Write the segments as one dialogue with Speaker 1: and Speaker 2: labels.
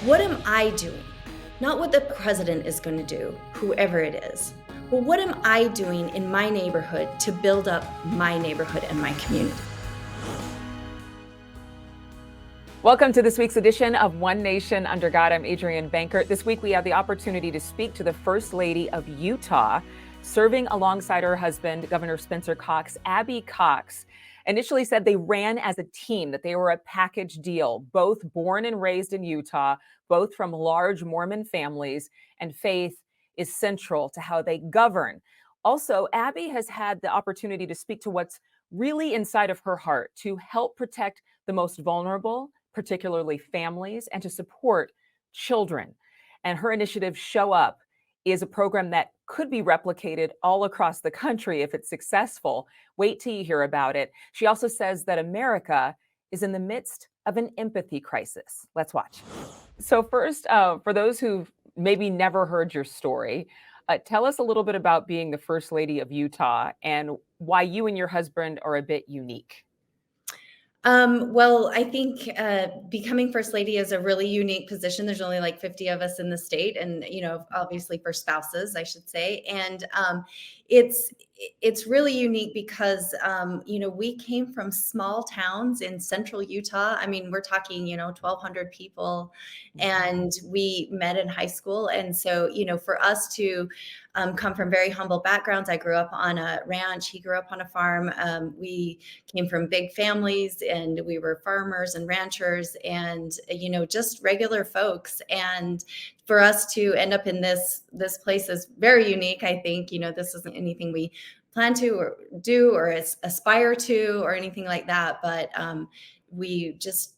Speaker 1: What am I doing? Not what the president is going to do, whoever it is. But what am I doing in my neighborhood to build up my neighborhood and my community?
Speaker 2: Welcome to this week's edition of One Nation Under God. I'm Adrienne Bankert. This week we have the opportunity to speak to the First Lady of Utah, serving alongside her husband, Governor Spencer Cox. Abby Cox initially said they ran as a team, that they were a package deal, both born and raised in Utah, both from large Mormon families, and faith is central to how they govern. Also, Abby has had the opportunity to speak to what's really inside of her heart, to help protect the most vulnerable, particularly families, and to support children. And her initiative, Show Up, is a program that could be replicated all across the country if it's successful. Wait till you hear about it. She also says that America is in the midst of an empathy crisis. Let's watch. So first, for those who've maybe never heard your story, tell us a little bit about being the First Lady of Utah and why you and your husband are a bit unique.
Speaker 1: Well, I think becoming First Lady is a really unique position. There's only like 50 of us in the state, and obviously for spouses, I should say. And it's really unique because we came from small towns in central Utah. I mean, we're talking 1,200 people, and we met in high school. And so for us to come from very humble backgrounds. I grew up on a ranch. He grew up on a farm. We came from big families, and we were farmers and ranchers, and just regular folks. And for us to end up in this place is very unique. I think this isn't anything we plan to or do or aspire to or anything like that. But we just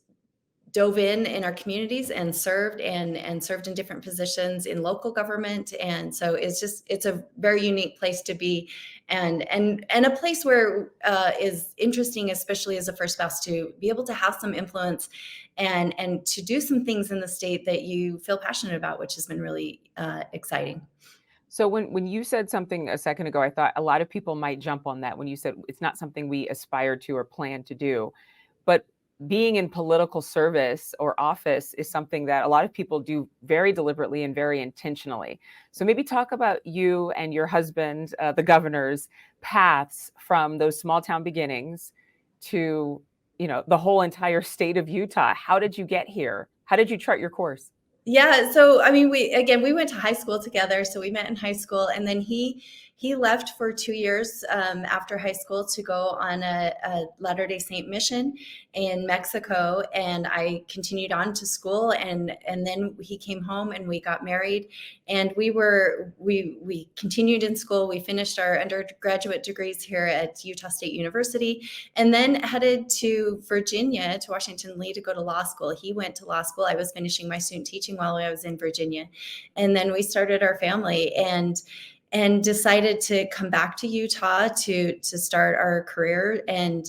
Speaker 1: dove in our communities and served and served in different positions in local government. And so it's a very unique place to be, and a place where is interesting, especially as a first spouse, to be able to have some influence and to do some things in the state that you feel passionate about, which has been really exciting.
Speaker 2: So when you said something a second ago, I thought a lot of people might jump on that when you said it's not something we aspire to or plan to do. But being in political service or office is something that a lot of people do very deliberately and very intentionally. So maybe talk about you and your husband, the governor's paths from those small town beginnings to, the whole entire state of Utah. How did you get here? How did you chart your course?
Speaker 1: Yeah. So, I mean, we went to high school together. So we met in high school, and then he left for 2 years after high school to go on a Latter-day Saint mission in Mexico. And I continued on to school, and then he came home and we got married, and we continued in school. We finished our undergraduate degrees here at Utah State University, and then headed to Virginia, to Washington Lee, to go to law school. He went to law school. I was finishing my student teaching while I was in Virginia. And then we started our family and decided to come back to Utah to start our career. And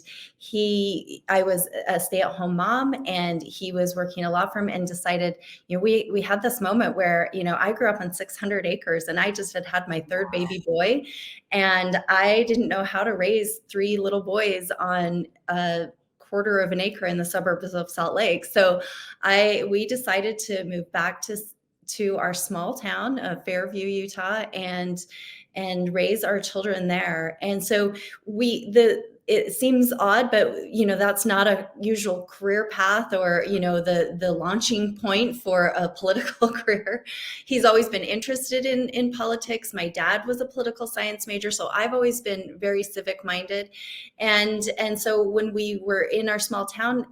Speaker 1: I was a stay-at-home mom, and he was working a law firm, and decided, we had this moment where, I grew up on 600 acres, and I just had my third baby boy, and I didn't know how to raise 3 little boys on a quarter of an acre in the suburbs of Salt Lake. So we decided to move back to our small town of Fairview, Utah, and raise our children there. And so it seems odd, but that's not a usual career path or the launching point for a political career. He's always been interested in politics. My dad was a political science major, so I've always been very civic minded. And so when we were in our small town,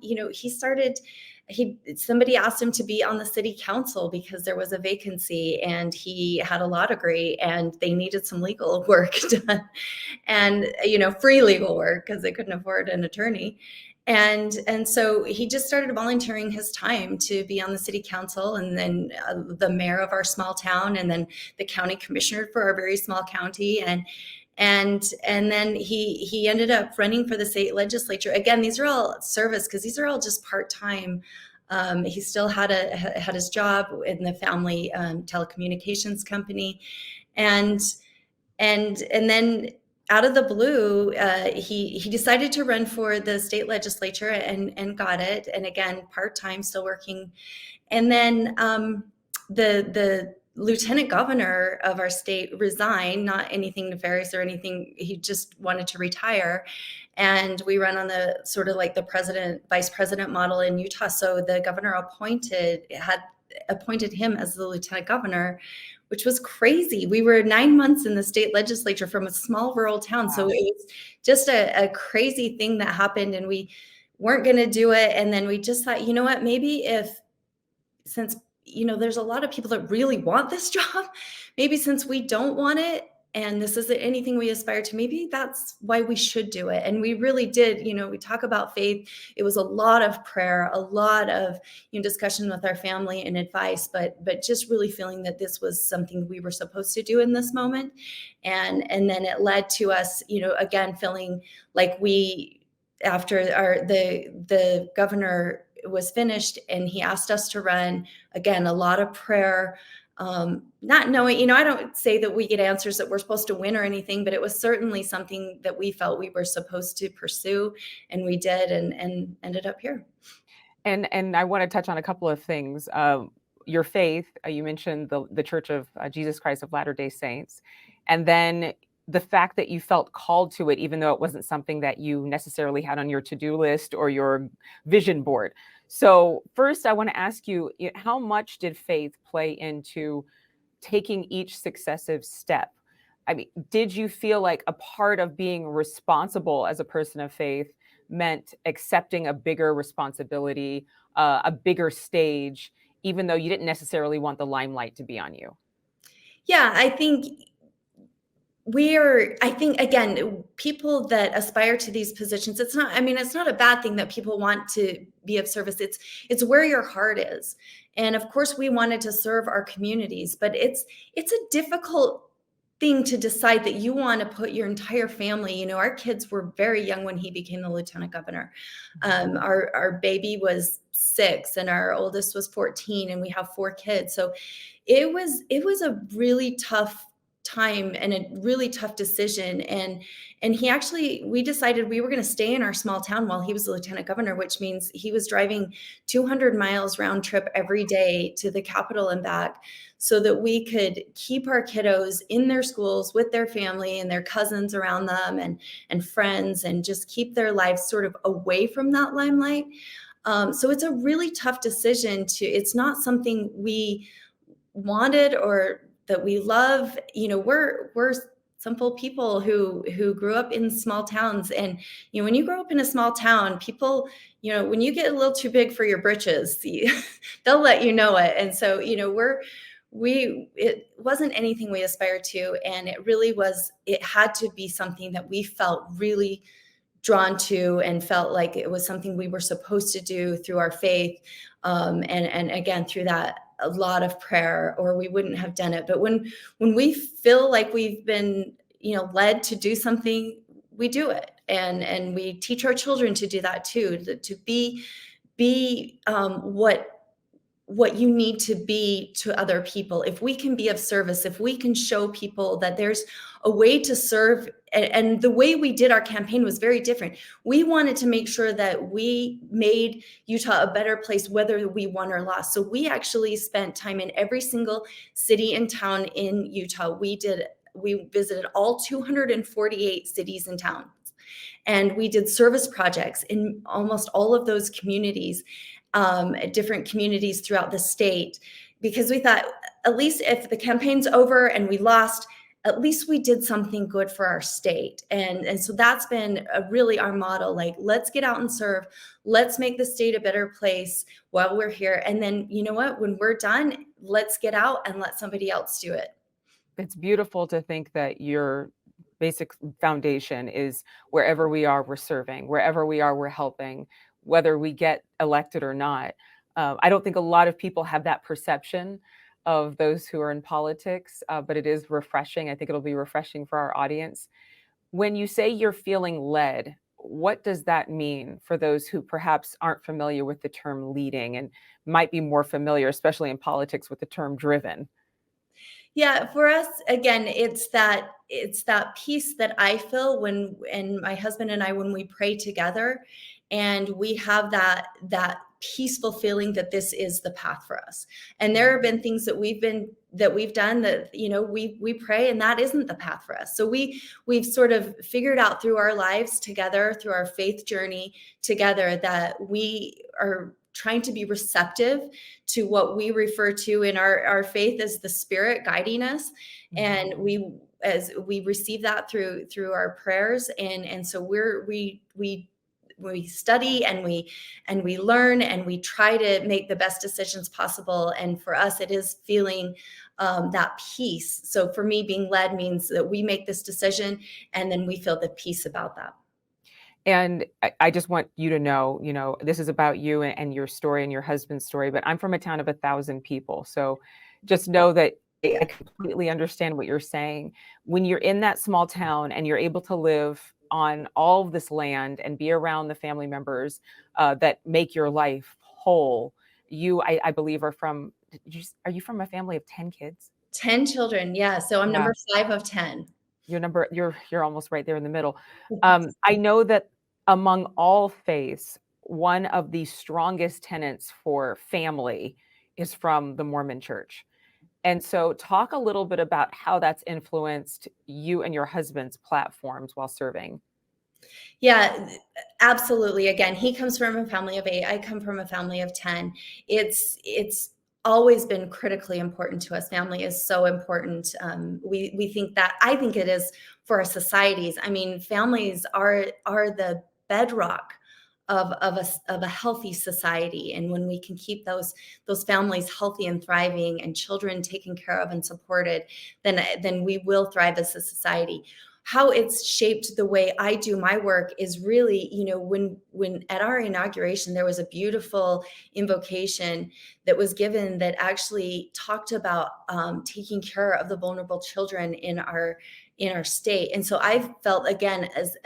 Speaker 1: somebody asked him to be on the city council because there was a vacancy, and he had a law degree, and they needed some legal work done, and free legal work because they couldn't afford an attorney. And so he just started volunteering his time to be on the city council, and then the mayor of our small town, and then the county commissioner for our very small county. And then he ended up running for the state legislature. Again, these are all service, because these are all just part-time. He still had his job in the family telecommunications company, and then out of the blue, he decided to run for the state legislature and got it. And again, part-time, still working. And then the lieutenant governor of our state resigned, not anything nefarious or anything. He just wanted to retire. And we run on the sort of like the vice president model in Utah. So the governor had appointed him as the lieutenant governor, which was crazy. We were 9 months in the state legislature from a small rural town. So it was just a crazy thing that happened, and we weren't going to do it. And then we just thought, you know what, maybe since there's a lot of people that really want this job, maybe since we don't want it and this isn't anything we aspire to, maybe that's why we should do it. And we really did. We talk about faith. It was a lot of prayer, a lot of discussion with our family and advice, but just really feeling that this was something we were supposed to do in this moment. And then it led to us, again, feeling like after the governor was finished and he asked us to run, again, a lot of prayer, not knowing, I don't say that we get answers that we're supposed to win or anything, but it was certainly something that we felt we were supposed to pursue, and we did, and ended up here.
Speaker 2: And I want to touch on a couple of things. Your faith, you mentioned the Church of Jesus Christ of Latter-day Saints, and then the fact that you felt called to it, even though it wasn't something that you necessarily had on your to-do list or your vision board. So first, I want to ask you, how much did faith play into taking each successive step? I mean, did you feel like a part of being responsible as a person of faith meant accepting a bigger responsibility, a bigger stage, even though you didn't necessarily want the limelight to be on you?
Speaker 1: Yeah, I think again, people that aspire to these positions, it's not a bad thing that people want to be of service. It's where your heart is. And of course we wanted to serve our communities, but it's a difficult thing to decide that you want to put your entire family. Our kids were very young when he became the lieutenant governor. Our baby was 6 and our oldest was 14, and we have 4 kids. So it was a really tough time and a really tough decision. And we decided we were going to stay in our small town while he was the lieutenant governor, which means he was driving 200 miles round trip every day to the Capitol and back, so that we could keep our kiddos in their schools with their family and their cousins around them and friends, and just keep their lives sort of away from that limelight. So it's a really tough decision. It's not something we wanted or that we love. We're simple people who grew up in small towns, and when you grow up in a small town, people, when you get a little too big for your britches, they'll let you know it. And so it wasn't anything we aspired to, and it had to be something that we felt really drawn to and felt like it was something we were supposed to do through our faith, and again through that a lot of prayer, or we wouldn't have done it. But when we feel like we've been led to do something, we do it, and we teach our children to do that too, to be what you need to be to other people. If we can be of service, if we can show people that there's a way to serve, and the way we did our campaign was very different. We wanted to make sure that we made Utah a better place, whether we won or lost. So we actually spent time in every single city and town in Utah. We visited all 248 cities and towns, and we did service projects in almost all of those communities. Different communities throughout the state, because we thought, at least if the campaign's over and we lost, at least we did something good for our state. And so that's been really our motto, like, let's get out and serve. Let's make the state a better place while we're here. And then, you know what, when we're done, let's get out and let somebody else do it.
Speaker 2: It's beautiful to think that your basic foundation is wherever we are, we're serving, wherever we are, we're helping, whether we get elected or not. I don't think a lot of people have that perception of those who are in politics, but it is refreshing. I think it'll be refreshing for our audience. When you say you're feeling led, what does that mean for those who perhaps aren't familiar with the term leading and might be more familiar, especially in politics, with the term driven?
Speaker 1: Yeah, for us, again, it's that peace that I feel when and my husband and I when we pray together, and we have that peaceful feeling that this is the path for us. And there have been things that we've done that we pray and that isn't the path for us. So we've sort of figured out through our lives together, through our faith journey together, that we are trying to be receptive to what we refer to in our faith as the Spirit guiding us. And as we receive that through our prayers, and so we study and we learn and we try to make the best decisions possible. And for us, it is feeling that peace. So for me, being led means that we make this decision and then we feel the peace about that.
Speaker 2: And I just want you to know, this is about you and your story and your husband's story, but I'm from a town of 1,000 people. So just know that I completely understand what you're saying. When you're in that small town and you're able to live on all of this land and be around the family members that make your life whole, I believe, are you from a family of 10 kids?
Speaker 1: 10 children, yeah. So I'm
Speaker 2: Yeah.
Speaker 1: number 5 of 10.
Speaker 2: You're almost right there in the middle. I know that among all faiths, one of the strongest tenets for family is from the Mormon Church. And so talk a little bit about how that's influenced you and your husband's platforms while serving.
Speaker 1: Yeah, absolutely. Again, he comes from a family of 8. I come from a family of 10. It's always been critically important to us. Family is so important. We think that I think it is for our societies. I mean, families are the bedrock of a healthy society. And when we can keep those families healthy and thriving and children taken care of and supported, then we will thrive as a society. How it's shaped the way I do my work is really, when at our inauguration, there was a beautiful invocation that was given that actually talked about taking care of the vulnerable children in our state. And so I felt, again, as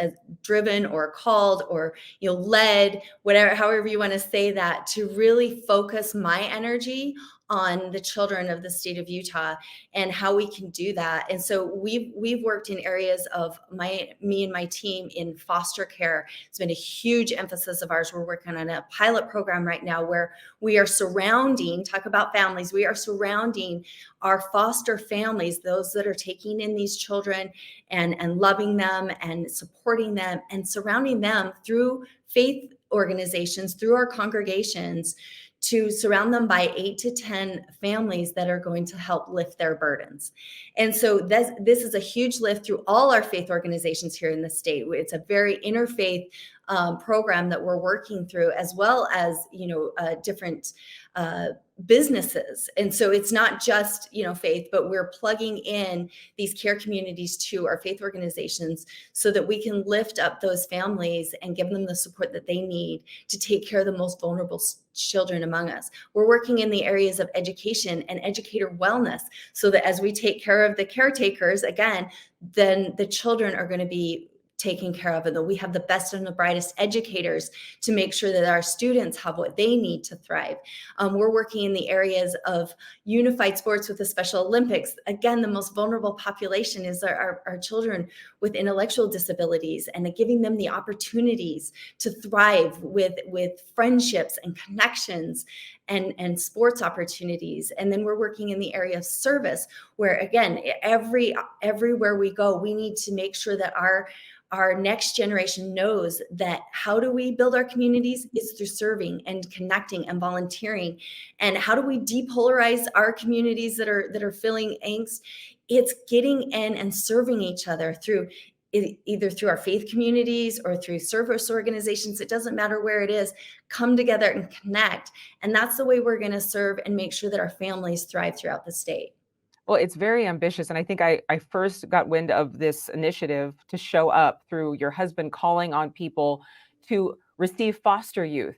Speaker 1: driven or called or led, whatever, however you want to say that, to really focus my energy on the children of the state of Utah and how we can do that. And so we've worked in areas of me and my team in foster care. It's been a huge emphasis of ours. We're working on a pilot program right now where we are surrounding, talk about families, we are surrounding our foster families, those that are taking in these children and loving them and supporting them and surrounding them through faith organizations, through our congregations, to surround them by 8 to 10 families that are going to help lift their burdens. And so this is a huge lift through all our faith organizations here in the state. It's a very interfaith program that we're working through, as well as different businesses. And so it's not just faith, but we're plugging in these care communities to our faith organizations so that we can lift up those families and give them the support that they need to take care of the most vulnerable children among us. We're working in the areas of education and educator wellness so that as we take care of the caretakers, again, then the children are going to be taken care of, and that we have the best and the brightest educators to make sure that our students have what they need to thrive. We're working in the areas of unified sports with the Special Olympics. Again, the most vulnerable population is our children with intellectual disabilities, and giving them the opportunities to thrive with friendships and connections and sports opportunities. And then we're working in the area of service, where again, everywhere we go, we need to make sure that our next generation knows that how do we build our communities is through serving and connecting and volunteering. And how do we depolarize our communities that are feeling angst? It's getting in and serving each other through either through our faith communities or through service organizations. It doesn't matter where it is. Come together and connect. And that's the way we're going to serve and make sure that our families thrive throughout the state.
Speaker 2: Well, it's very ambitious. And I think I first got wind of this initiative to show up through your husband calling on people to receive foster youth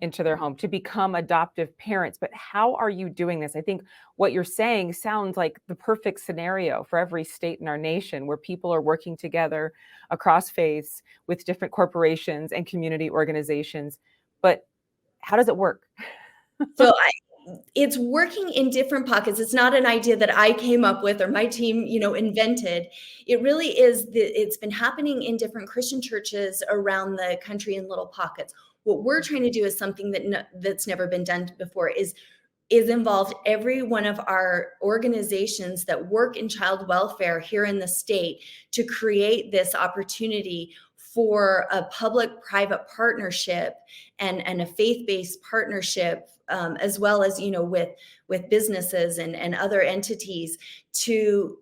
Speaker 2: into their home, to become adoptive parents. But how are you doing this? I think what you're saying sounds like the perfect scenario for every state in our nation, where people are working together across faiths with different corporations and community organizations. But how does it work?
Speaker 1: So it's working in different pockets. It's not an idea that I came up with or my team, invented. It really is it's been happening in different Christian churches around the country in little pockets. What we're trying to do is something that's never been done before, is involved every one of our organizations that work in child welfare here in the state to create this opportunity for a public-private partnership and a faith-based partnership, as well as with businesses and other entities to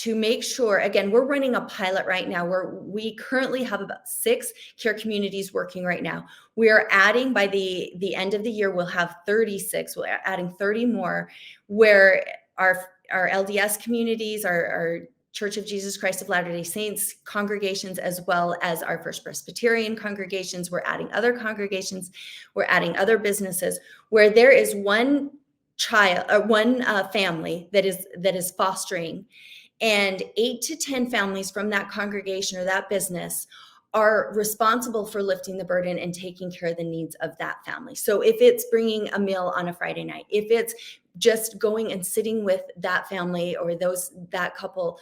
Speaker 1: make sure. Again, we're running a pilot right now where we currently have about 6 care communities working right now. We are adding, by the end of the year, we'll have 36. We're adding 30 more, where our LDS communities, our Church of Jesus Christ of Latter-day Saints congregations, as well as our First Presbyterian congregations. We're adding other congregations. We're adding other businesses where there is one child or one family that is fostering, and 8 to 10 families from that congregation or that business are responsible for lifting the burden and taking care of the needs of that family. So if it's bringing a meal on a Friday night, if it's just going and sitting with that family or that couple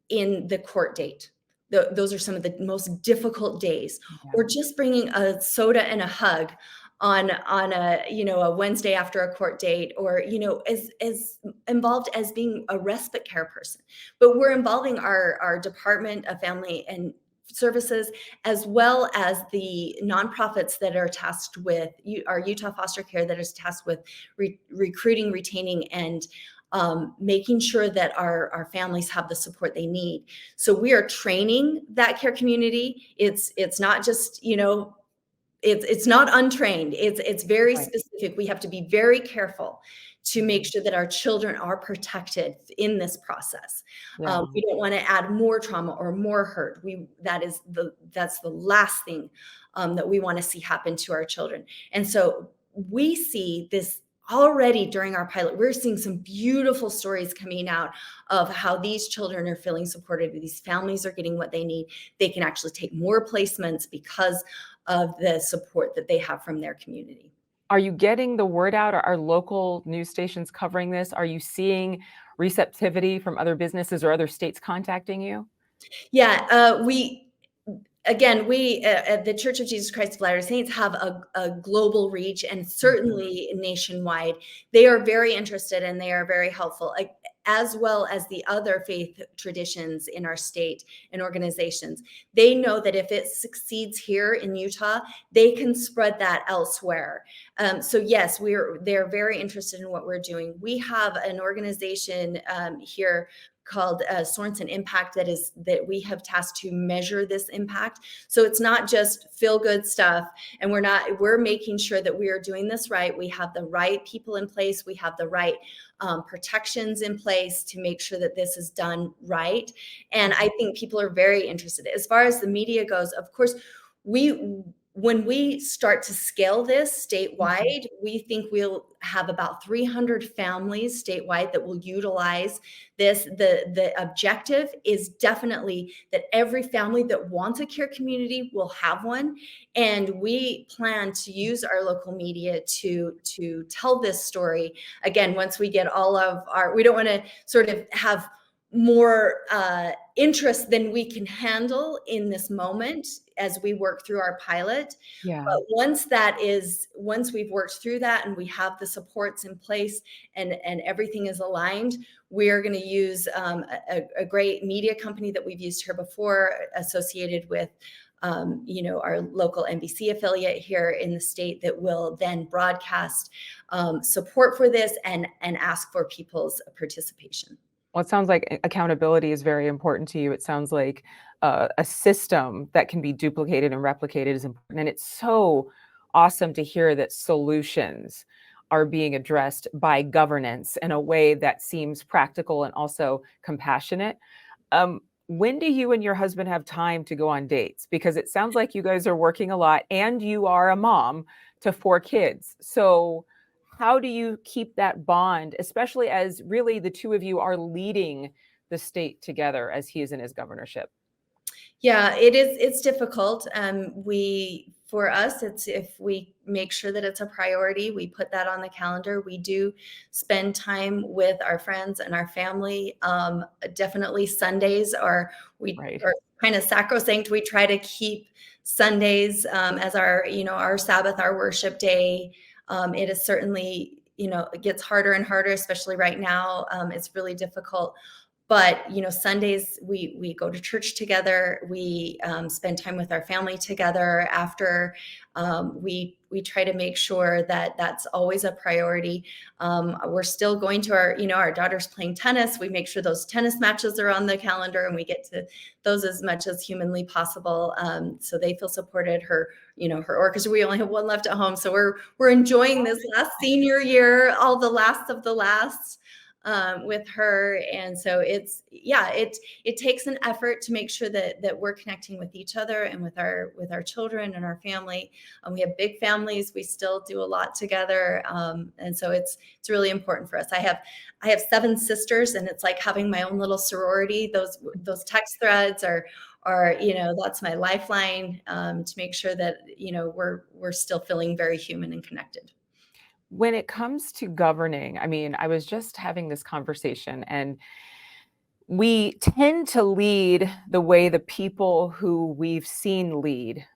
Speaker 1: in the court date, those are some of the most difficult days, or just bringing a soda and a hug on a Wednesday after a court date, or as involved as being a respite care person. But we're involving our Department of Family and Services, as well as the nonprofits that are tasked with our Utah Foster Care, that is tasked with recruiting, retaining, and making sure that our families have the support they need. So we are training that care community. It's not just, it's not untrained. It's very specific. We have to be very careful to make sure that our children are protected in this process. We don't want to add more trauma or more hurt. That's the last thing that we want to see happen to our children. And so we see this already during our pilot. We're seeing some beautiful stories coming out of how these children are feeling supported. These families are getting what they need. They can actually take more placements because of the support that they have from their community.
Speaker 2: Are you getting the word out? Are local news stations covering this? Are you seeing receptivity from other businesses or other states contacting you?
Speaker 1: Yeah, we at the Church of Jesus Christ of Latter-day Saints have a global reach, and certainly nationwide. They are very interested and they are very helpful, as well as the other faith traditions in our state and organizations. They know that if it succeeds here in Utah, they can spread that elsewhere. So yes, they're very interested in what we're doing. We have an organization here called Sorensen Impact that we have tasked to measure this impact. So it's not just feel good stuff, and we're making sure that we are doing this right. We have the right people in place. We have the right protections in place to make sure that this is done right. And I think people are very interested. As far as the media goes, of course, when we start to scale this statewide, we think we'll have about 300 families statewide that will utilize this. The objective is definitely that every family that wants a care community will have one. And we plan to use our local media to tell this story. Again, once we get we don't want to sort of have more interest than we can handle in this moment as we work through our pilot. But once we've worked through that and we have the supports in place and everything is aligned, we're going to use a great media company that we've used here before, associated with our local NBC affiliate here in the state, that will then broadcast support for this and ask for people's participation.
Speaker 2: Well, it sounds like accountability is very important to you. It sounds like a system that can be duplicated and replicated is important. And it's so awesome to hear that solutions are being addressed by governance in a way that seems practical and also compassionate. When do you and your husband have time to go on dates? Because it sounds like you guys are working a lot and you are a mom to 4 kids. So how do you keep that bond, especially as really the two of you are leading the state together as he is in his governorship?
Speaker 1: Yeah, it's difficult. We for us, it's if we make sure that it's a priority, we put that on the calendar. We do spend time with our friends and our family. Definitely Sundays are
Speaker 2: Right.
Speaker 1: kind of sacrosanct. We try to keep Sundays as our our Sabbath, our worship day. It is certainly it gets harder and harder, especially right now. It's really difficult. But Sundays we go to church together. We spend time with our family together. After we try to make sure that that's always a priority. We're still going to our daughter's playing tennis. We make sure those tennis matches are on the calendar, and we get to those as much as humanly possible. So they feel supported. Her orchestra. We only have one left at home, so we're enjoying this last senior year, all the last of the last. With her. And so it takes an effort to make sure that we're connecting with each other and with our children and our family. We have big families. We still do a lot together. And so it's really important for us. I have 7 sisters, and it's like having my own little sorority. Those text threads are that's my lifeline, to make sure that we're still feeling very human and connected.
Speaker 2: When it comes to governing, I mean, I was just having this conversation, and we tend to lead the way the people who we've seen lead.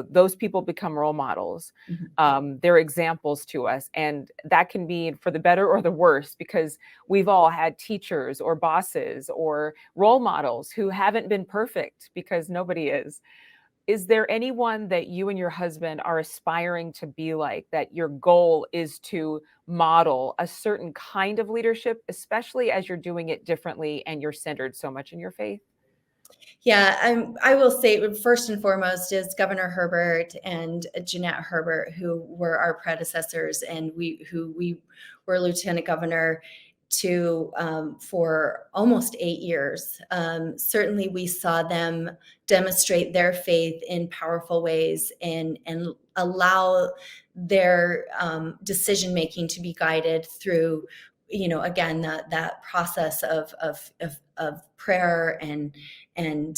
Speaker 2: Those people become role models. They're examples to us, and that can be for the better or the worse, because we've all had teachers or bosses or role models who haven't been perfect, because nobody is. Is there anyone that you and your husband are aspiring to be like, that your goal is to model a certain kind of leadership, especially as you're doing it differently and you're centered so much in your faith?
Speaker 1: Yeah, I will say first and foremost is Governor Herbert and Jeanette Herbert, who were our predecessors, and we were lieutenant governor to for almost 8 years. Certainly, we saw them demonstrate their faith in powerful ways and allow their decision making to be guided through, again, that process of prayer and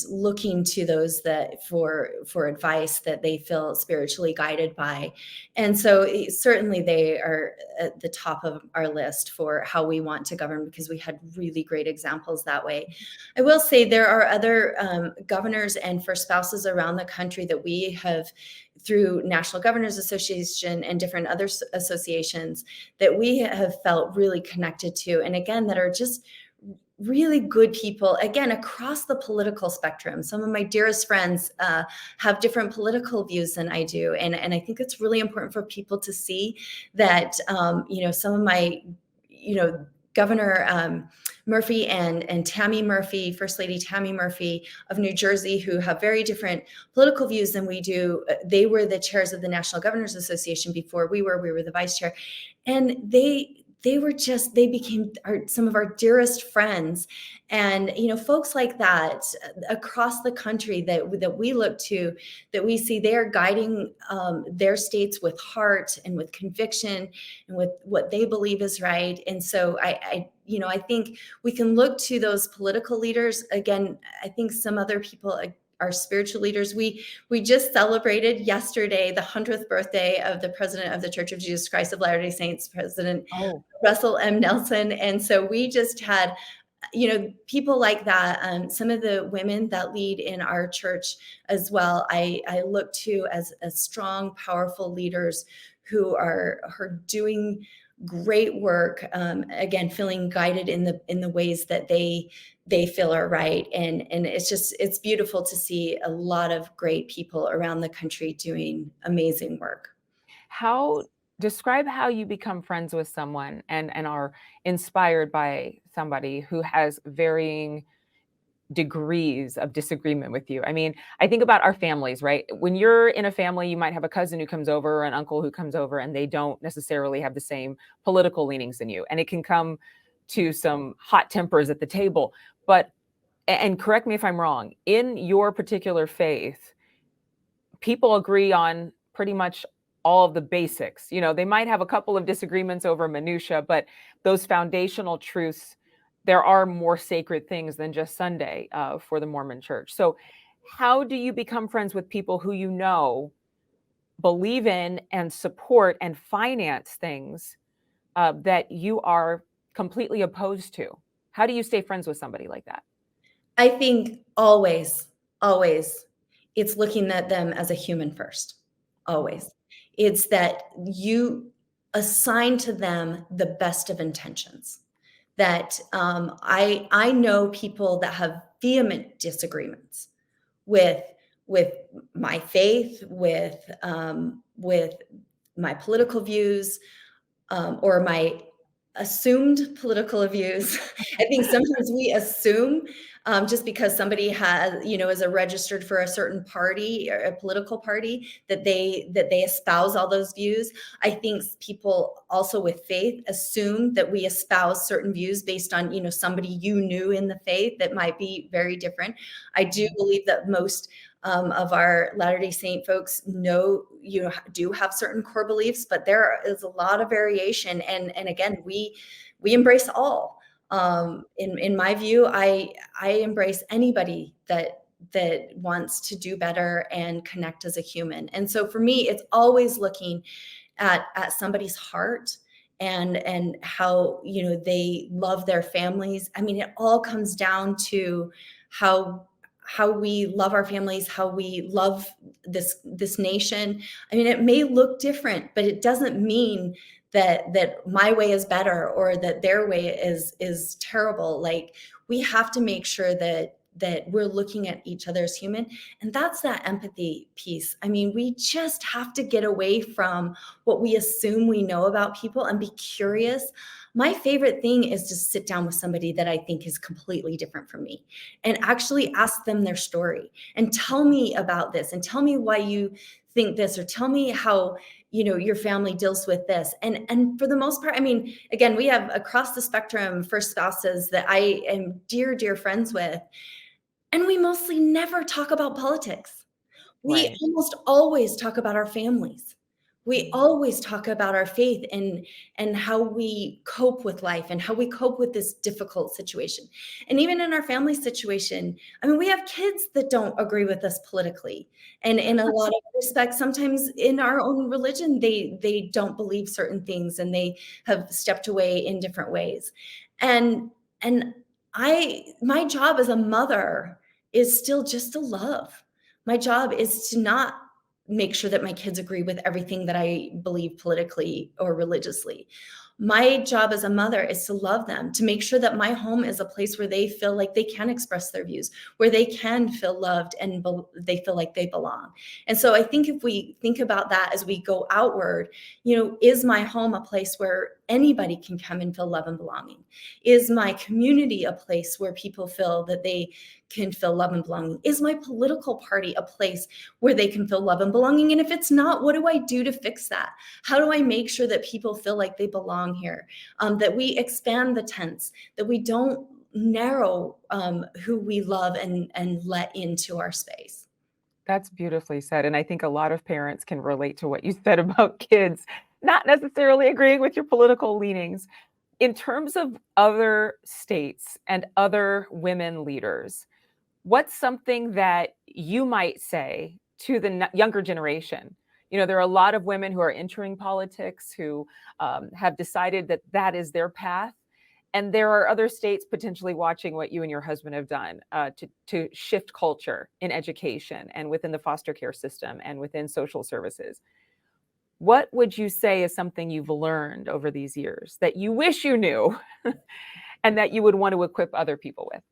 Speaker 1: looking to those that for advice that they feel spiritually guided by. And so certainly they are at the top of our list for how we want to govern, because we had really great examples that way. I will say there are other governors and first spouses around the country that we have, through National Governors Association and different other associations, that we have felt really connected to, and again, that are just really good people, again, across the political spectrum. Some of my dearest friends have different political views than I do. And I think it's really important for people to see that, some of my, Governor Murphy and Tammy Murphy, First Lady Tammy Murphy of New Jersey, who have very different political views than we do. They were the chairs of the National Governors Association before we were the vice chair. And they became some of our dearest friends. And folks like that across the country that we look to, that we see they are guiding their states with heart and with conviction and with what they believe is right. And so I think we can look to those political leaders. Again, I think some other people our spiritual leaders. We just celebrated yesterday the 100th birthday of the president of the Church of Jesus Christ of Latter-day Saints, President Russell M. Nelson. And so we just had, people like that. Some of the women that lead in our church as well, I look to as strong, powerful leaders who are doing great work. Again, feeling guided in the ways that they feel are right. And it's beautiful to see a lot of great people around the country doing amazing work.
Speaker 2: Describe how you become friends with someone and are inspired by somebody who has varying degrees of disagreement with you. I mean, I think about our families, right? When you're in a family, you might have a cousin who comes over, or an uncle who comes over, and they don't necessarily have the same political leanings than you. And it can come to some hot tempers at the table. And correct me if I'm wrong, in your particular faith, people agree on pretty much all of the basics. They might have a couple of disagreements over minutia, but those foundational truths, there are more sacred things than just Sunday for the Mormon Church. So how do you become friends with people who believe in and support and finance things that you are completely opposed to? How do you stay friends with somebody like that?
Speaker 1: I think always, always, it's looking at them as a human first. Always. It's that you assign to them the best of intentions. That I know people that have vehement disagreements with with my faith, with my political views, or my assumed political views. I think sometimes we assume just because somebody has, is a registered for a certain party or a political party that they espouse all those views. I think people also with faith assume that we espouse certain views based on, somebody you knew in the faith that might be very different. I do believe that most of our Latter-day Saint folks do have certain core beliefs, but there is a lot of variation. And again, we embrace all. In my view, I embrace anybody that wants to do better and connect as a human. And so for me, it's always looking at somebody's heart and how they love their families. I mean, it all comes down to how we love our families, how we love this nation. I mean, it may look different, but it doesn't mean that my way is better or that their way is terrible. Like, we have to make sure that we're looking at each other as human, and that's that empathy piece. I mean, we just have to get away from what we assume we know about people and be curious. My favorite thing is to sit down with somebody that I think is completely different from me and actually ask them their story and tell me about this and tell me why you think this, or tell me how your family deals with this. And for the most part, I mean, again, we have across the spectrum first spouses that I am dear friends with, and we mostly never talk about politics. We
Speaker 2: Right.
Speaker 1: almost always talk about our families. We always talk about our faith and how we cope with life and how we cope with this difficult situation. And even in our family situation, I mean, we have kids that don't agree with us politically. And in a lot of respects, sometimes in our own religion, they don't believe certain things and they have stepped away in different ways. And my job as a mother is still just to love. My job is to not make sure that my kids agree with everything that I believe politically or religiously. My job as a mother is to love them, to make sure that my home is a place where they feel like they can express their views, where they can feel loved and they feel like they belong. And so I think if we think about that as we go outward, is my home a place where anybody can come and feel love and belonging? Is my community a place where people feel that they can feel love and belonging? Is my political party a place where they can feel love and belonging? And if it's not, what do I do to fix that? How do I make sure that people feel like they belong here? That we expand the tents, that we don't narrow who we love and let into our space.
Speaker 2: That's beautifully said. And I think a lot of parents can relate to what you said about kids not necessarily agreeing with your political leanings. In terms of other states and other women leaders, what's something that you might say to the younger generation? There are a lot of women who are entering politics who have decided that that is their path. And there are other states potentially watching what you and your husband have done to shift culture in education and within the foster care system and within social services. What would you say is something you've learned over these years that you wish you knew and that you would want to equip other people with?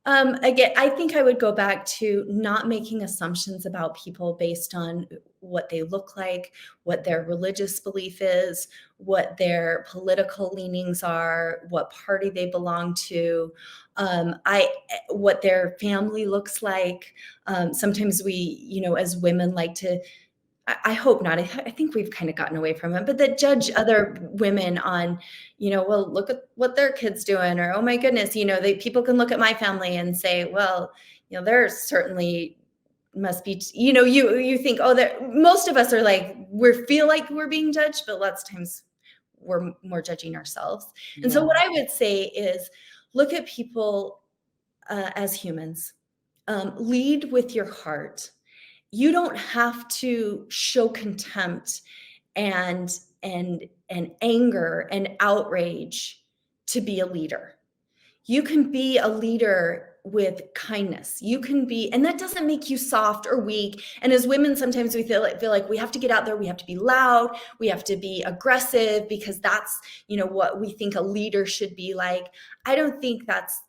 Speaker 1: Again, I think I would go back to not making assumptions about people based on what they look like, what their religious belief is, what their political leanings are, what party they belong to, what their family looks like. Sometimes we, as women, like to. I hope not. I think we've kind of gotten away from it, but that judge other women on, well, look at what their kids doing, or, oh my goodness, people can look at my family and say, well, there certainly must be, you think, oh, most of us are like, we feel like we're being judged, but lots of times we're more judging ourselves. And so what I would say is look at people as humans, lead with your heart. you don't have to show contempt and anger and outrage to be a leader. You can be a leader with kindness. You can be, and that doesn't make you soft or weak. And as women, sometimes we feel like we have to get out there, we have to be loud, we have to be aggressive because that's, what we think a leader should be like. I don't think that's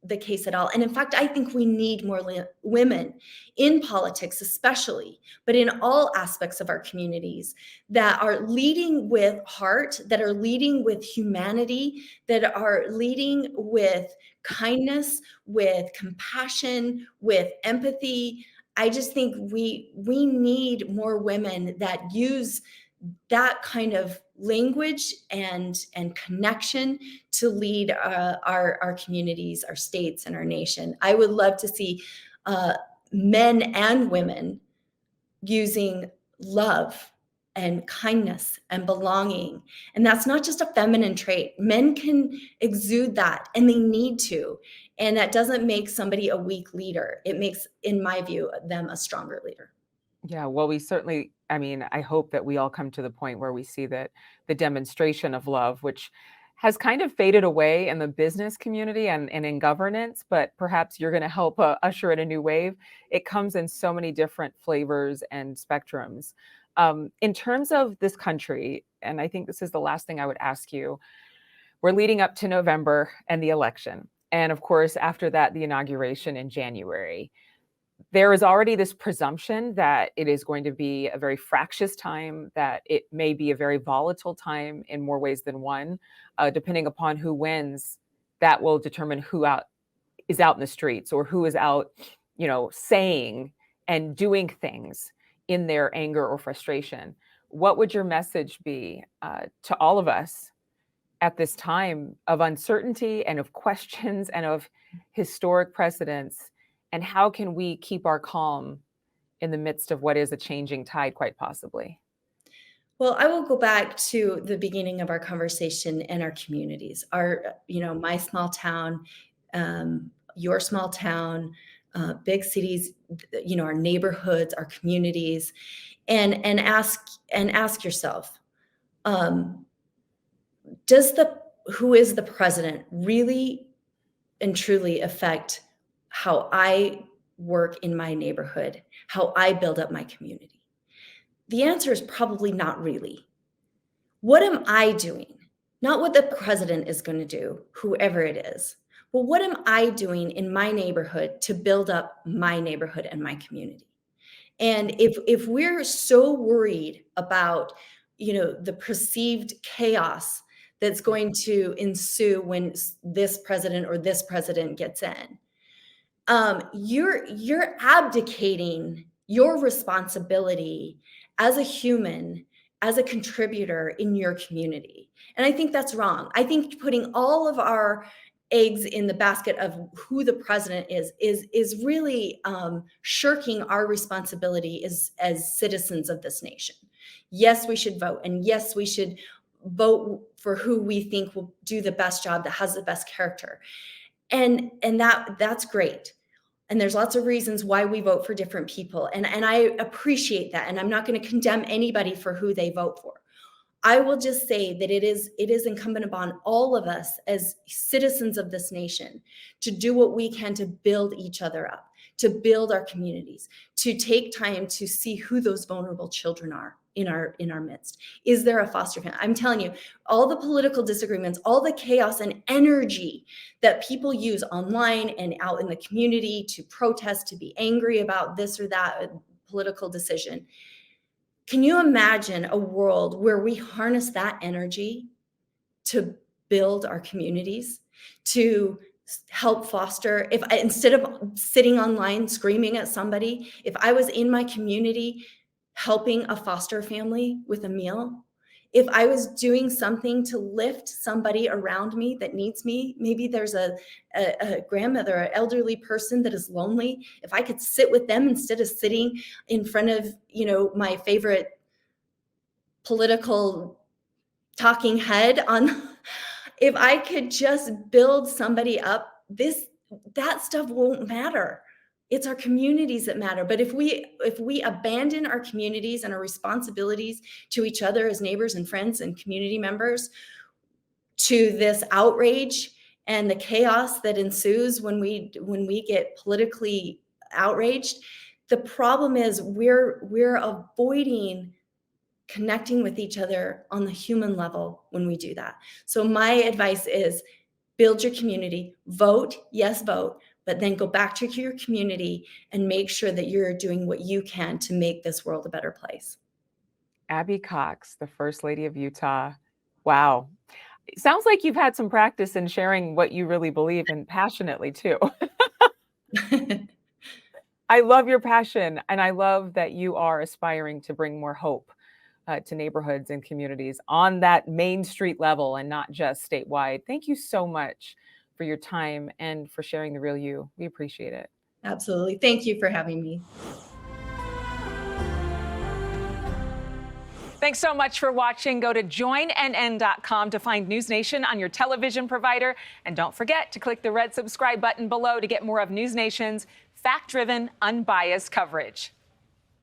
Speaker 1: the case at all. And in fact, I think we need more women in politics, especially, but in all aspects of our communities that are leading with heart, that are leading with humanity, that are leading with kindness, with compassion, with empathy. I just think we need more women that use that kind of language and connection to lead our communities, our states, and our nation. I would love to see men and women using love and kindness and belonging. And that's not just a feminine trait. Men can exude that, and they need to. And that doesn't make somebody a weak leader. It makes, in my view, them a stronger leader.
Speaker 2: Yeah, well, we certainly, I hope that we all come to the point where we see that the demonstration of love, which has kind of faded away in the business community and in governance, but perhaps you're going to help usher in a new wave. It comes in so many different flavors and spectrums. In terms of this country, and I think this is the last thing I would ask you, we're leading up to November and the election. And of course, after that, the inauguration in January. There is already this presumption that it is going to be a very fractious time, that it may be a very volatile time in more ways than one. Depending upon who wins, that will determine who is out in the streets or who is out, saying and doing things in their anger or frustration. What would your message be to all of us at this time of uncertainty and of questions and of historic precedents? And how can we keep our calm in the midst of what is a changing tide, quite possibly?
Speaker 1: Well, I will go back to the beginning of our conversation and our communities. My small town, your small town, big cities, our neighborhoods, our communities, and ask yourself, does who is the president really and truly affect how I work in my neighborhood, how I build up my community? The answer is probably not really. What am I doing? Not what the president is going to do, whoever it is. Well, what am I doing in my neighborhood to build up my neighborhood and my community? And if we're so worried about, the perceived chaos that's going to ensue when this president or this president gets in, you're abdicating your responsibility as a human, as a contributor in your community. And I think that's wrong. I think putting all of our eggs in the basket of who the president is really shirking our responsibility as citizens of this nation. Yes, we should vote, and yes, we should vote for who we think will do the best job, that has the best character. And that's great. And there's lots of reasons why we vote for different people. And I appreciate that. And I'm not going to condemn anybody for who they vote for. I will just say that it is incumbent upon all of us as citizens of this nation to do what we can to build each other up, to build our communities, to take time to see who those vulnerable children are in our midst. Is there a foster family? I'm telling you, all the political disagreements, all the chaos and energy that people use online and out in the community to protest, to be angry about this or that political decision. Can you imagine a world where we harness that energy to build our communities, to help foster? If instead of sitting online screaming at somebody, if I was in my community helping a foster family with a meal, if I was doing something to lift somebody around me that needs me, maybe there's a grandmother, an elderly person that is lonely, if I could sit with them instead of sitting in front of, my favorite political talking head if I could just build somebody up, that stuff won't matter. It's our communities that matter. But if we abandon our communities and our responsibilities to each other as neighbors and friends and community members to this outrage and the chaos that ensues when we get politically outraged, the problem is we're avoiding connecting with each other on the human level when we do that. So my advice is build your community, vote, yes, vote, but then go back to your community and make sure that you're doing what you can to make this world a better place.
Speaker 2: Abby Cox, the First Lady of Utah. Wow. It sounds like you've had some practice in sharing what you really believe in passionately too. I love your passion, and I love that you are aspiring to bring more hope to neighborhoods and communities on that Main Street level and not just statewide. Thank you so much for your time and for sharing the real you. We appreciate it.
Speaker 1: Absolutely. Thank you for having me.
Speaker 2: Thanks so much for watching. Go to joinnn.com to find NewsNation on your television provider. And don't forget to click the red subscribe button below to get more of NewsNation's fact-driven, unbiased coverage.